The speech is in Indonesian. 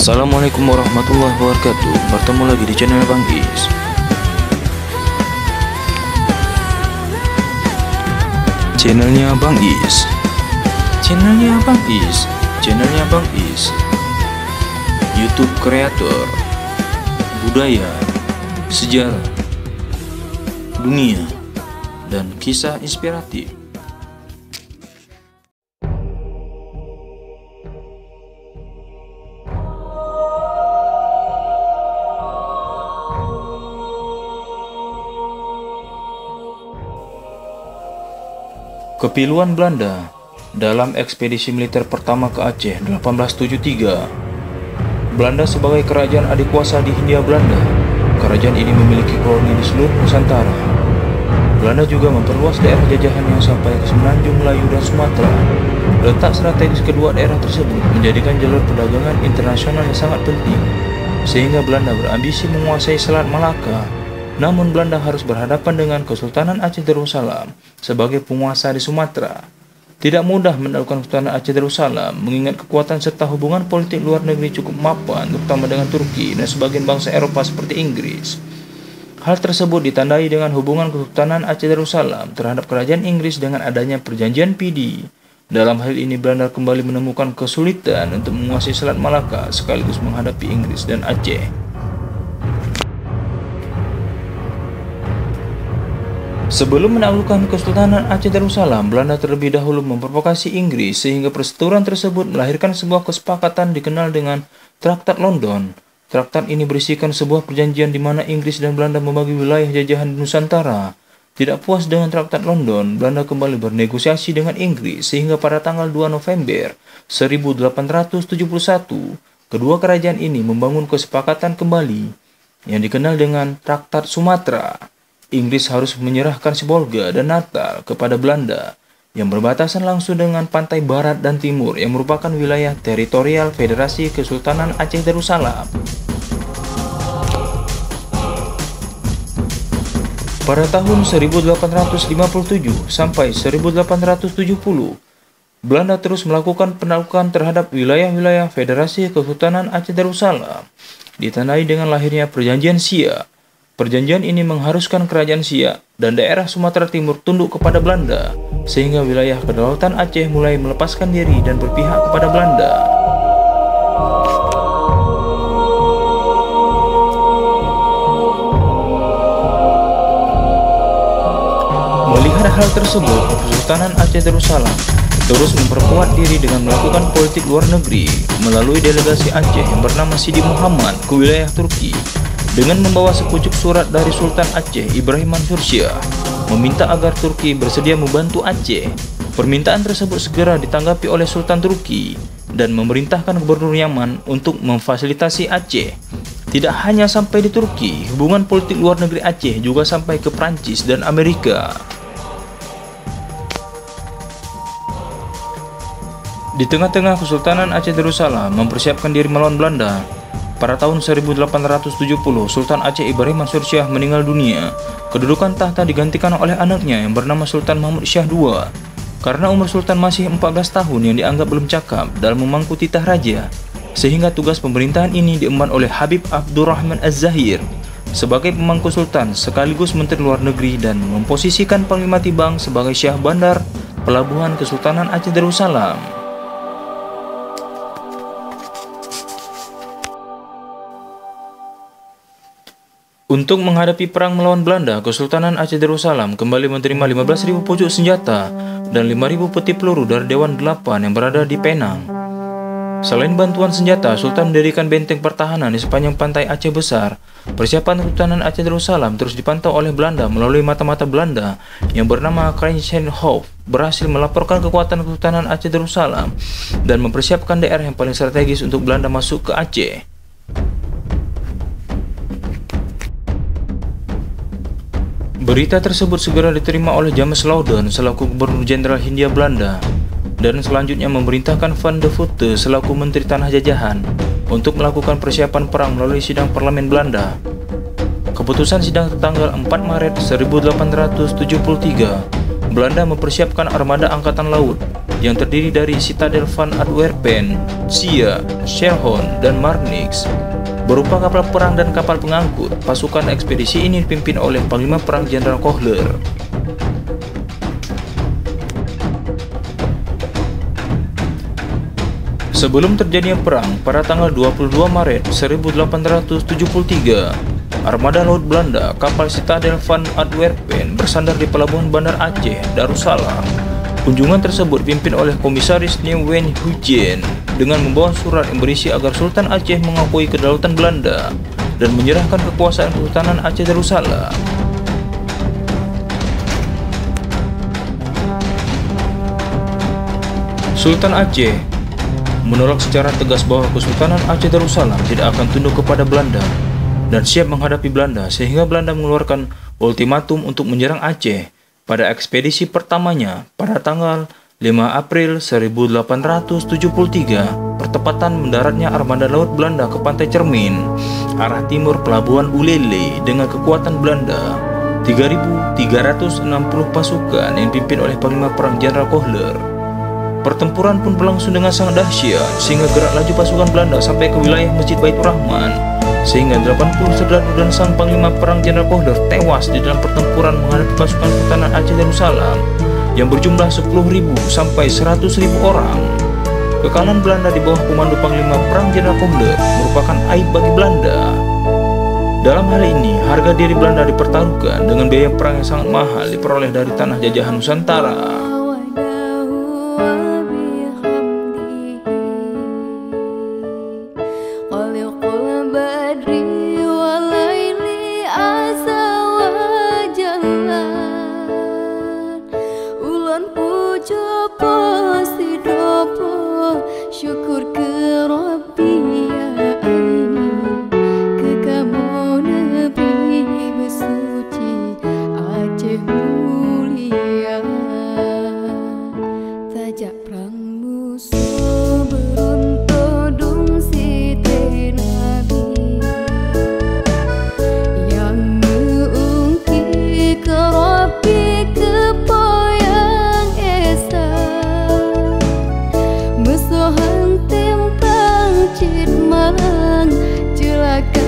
Assalamualaikum warahmatullahi wabarakatuh. Bertemu lagi di channel Bang Is. Channelnya Bang Is. Channelnya Bang Is. Channelnya Bang Is. YouTube kreator, budaya, sejarah, dunia, dan kisah inspiratif. Kepiluan Belanda dalam ekspedisi militer pertama ke Aceh 1873. Belanda sebagai kerajaan adikuasa di Hindia Belanda, kerajaan ini memiliki koloni di seluruh Nusantara. Belanda juga memperluas daerah jajahannya sampai ke Semenanjung, Melayu, dan Sumatera. Letak strategis kedua daerah tersebut menjadikan jalur perdagangan internasional yang sangat penting, sehingga Belanda berambisi menguasai Selat Malaka. Namun Belanda harus berhadapan dengan Kesultanan Aceh Darussalam sebagai penguasa di Sumatera. Tidak mudah menaklukkan Kesultanan Aceh Darussalam mengingat kekuatan serta hubungan politik luar negeri cukup mapan, terutama dengan Turki dan sebagian bangsa Eropa seperti Inggris. Hal tersebut ditandai dengan hubungan Kesultanan Aceh Darussalam terhadap kerajaan Inggris dengan adanya perjanjian Pidi. Dalam hal ini Belanda kembali menemukan kesulitan untuk menguasai Selat Malaka sekaligus menghadapi Inggris dan Aceh. Sebelum menaklukkan Kesultanan Aceh Darussalam, Belanda terlebih dahulu memprovokasi Inggris sehingga perseteruan tersebut melahirkan sebuah kesepakatan dikenal dengan Traktat London. Traktat ini berisikan sebuah perjanjian di mana Inggris dan Belanda membagi wilayah jajahan di Nusantara. Tidak puas dengan Traktat London, Belanda kembali bernegosiasi dengan Inggris sehingga pada tanggal 2 November 1871, kedua kerajaan ini membangun kesepakatan kembali yang dikenal dengan Traktat Sumatera. Inggris harus menyerahkan Sibolga dan Natal kepada Belanda yang berbatasan langsung dengan pantai barat dan timur yang merupakan wilayah teritorial Federasi Kesultanan Aceh Darussalam. Pada tahun 1857 sampai 1870, Belanda terus melakukan penaklukan terhadap wilayah-wilayah Federasi Kesultanan Aceh Darussalam, ditandai dengan lahirnya Perjanjian Siak. Perjanjian ini mengharuskan kerajaan Siak dan daerah Sumatera Timur tunduk kepada Belanda, sehingga wilayah kedaulatan Aceh mulai melepaskan diri dan berpihak kepada Belanda. Melihat hal tersebut, Kesultanan Aceh Darussalam terus memperkuat diri dengan melakukan politik luar negeri melalui delegasi Aceh yang bernama Sidi Muhammad ke wilayah Turki, dengan membawa sepucuk surat dari Sultan Aceh Ibrahim Mansur Shah meminta agar Turki bersedia membantu Aceh. Permintaan tersebut segera ditanggapi oleh Sultan Turki dan memerintahkan Gubernur Yaman untuk memfasilitasi Aceh. Tidak hanya sampai di Turki, hubungan politik luar negeri Aceh juga sampai ke Prancis dan Amerika. Di tengah-tengah Kesultanan Aceh Darussalam mempersiapkan diri melawan Belanda, pada tahun 1870, Sultan Aceh Ibrahim Mansur Shah meninggal dunia. Kedudukan tahta digantikan oleh anaknya yang bernama Sultan Mahmud Shah II. Karena umur Sultan masih 14 tahun yang dianggap belum cakap dalam memangku titah raja, sehingga tugas pemerintahan ini diemban oleh Habib Abdurrahman Az-Zahir sebagai pemangku Sultan sekaligus Menteri Luar Negeri dan memposisikan Panglima Tibang sebagai Syah Bandar Pelabuhan Kesultanan Aceh Darussalam. Untuk menghadapi perang melawan Belanda, Kesultanan Aceh Darussalam kembali menerima 15.000 pucuk senjata dan 5.000 peti peluru dari Dewan 8 yang berada di Penang. Selain bantuan senjata, Sultan mendirikan benteng pertahanan di sepanjang pantai Aceh Besar. Persiapan Kesultanan Aceh Darussalam terus dipantau oleh Belanda melalui mata-mata Belanda yang bernama Krijgenhof berhasil melaporkan kekuatan Kesultanan Aceh Darussalam dan mempersiapkan daerah yang paling strategis untuk Belanda masuk ke Aceh. Berita tersebut segera diterima oleh James Loudon selaku Gubernur Jenderal Hindia Belanda dan selanjutnya memerintahkan Van de Voete selaku Menteri Tanah Jajahan untuk melakukan persiapan perang melalui sidang parlemen Belanda. Keputusan sidang tanggal 4 Maret 1873, Belanda mempersiapkan armada angkatan laut yang terdiri dari Citadel van Antwerpen, Sia, Sherhoorn, dan Marnix. Berupa kapal perang dan kapal pengangkut, pasukan ekspedisi ini dipimpin oleh Panglima Perang Jenderal Kohler. Sebelum terjadinya perang, pada tanggal 22 Maret 1873, armada laut Belanda kapal Citadel van Antwerpen bersandar di pelabuhan Bandar Aceh, Darussalam. Kunjungan tersebut dipimpin oleh Komisaris Nieuwenhuizen dengan membawa surat yang berisi agar Sultan Aceh mengakui kedaulatan Belanda dan menyerahkan kekuasaan Kesultanan Aceh Darussalam. Sultan Aceh menolak secara tegas bahwa Kesultanan Aceh Darussalam tidak akan tunduk kepada Belanda dan siap menghadapi Belanda, sehingga Belanda mengeluarkan ultimatum untuk menyerang Aceh pada ekspedisi pertamanya pada tanggal 5 April 1873, pertepatan mendaratnya armada laut Belanda ke pantai Cermin, arah timur pelabuhan Ulele dengan kekuatan Belanda 3.360 pasukan yang dipimpin oleh Panglima Perang Jenderal Kohler. Pertempuran pun berlangsung dengan sangat dahsyat, sehingga gerak laju pasukan Belanda sampai ke wilayah Masjid Baitur Rahman, sehingga 80 serdadu dan sang Panglima Perang Jenderal Kohler tewas di dalam pertempuran menghadapi pasukan Kesultanan Aceh Darussalam yang berjumlah 10.000 sampai 100.000 orang. Kekalahan Belanda di bawah komando Panglima Perang Jenderal Kohler merupakan aib bagi Belanda. Dalam hal ini, harga diri Belanda dipertaruhkan dengan biaya perang yang sangat mahal diperoleh dari tanah jajahan Nusantara. Syukur ke Rabbi ya aini, ke kamu negeri bersuci Aceh mulia. Tajak perang musuh beruntudung Siti Nabi, yang mengungkit ke Rabbi kepoyang esa. Musuhan timpang cid malang celaka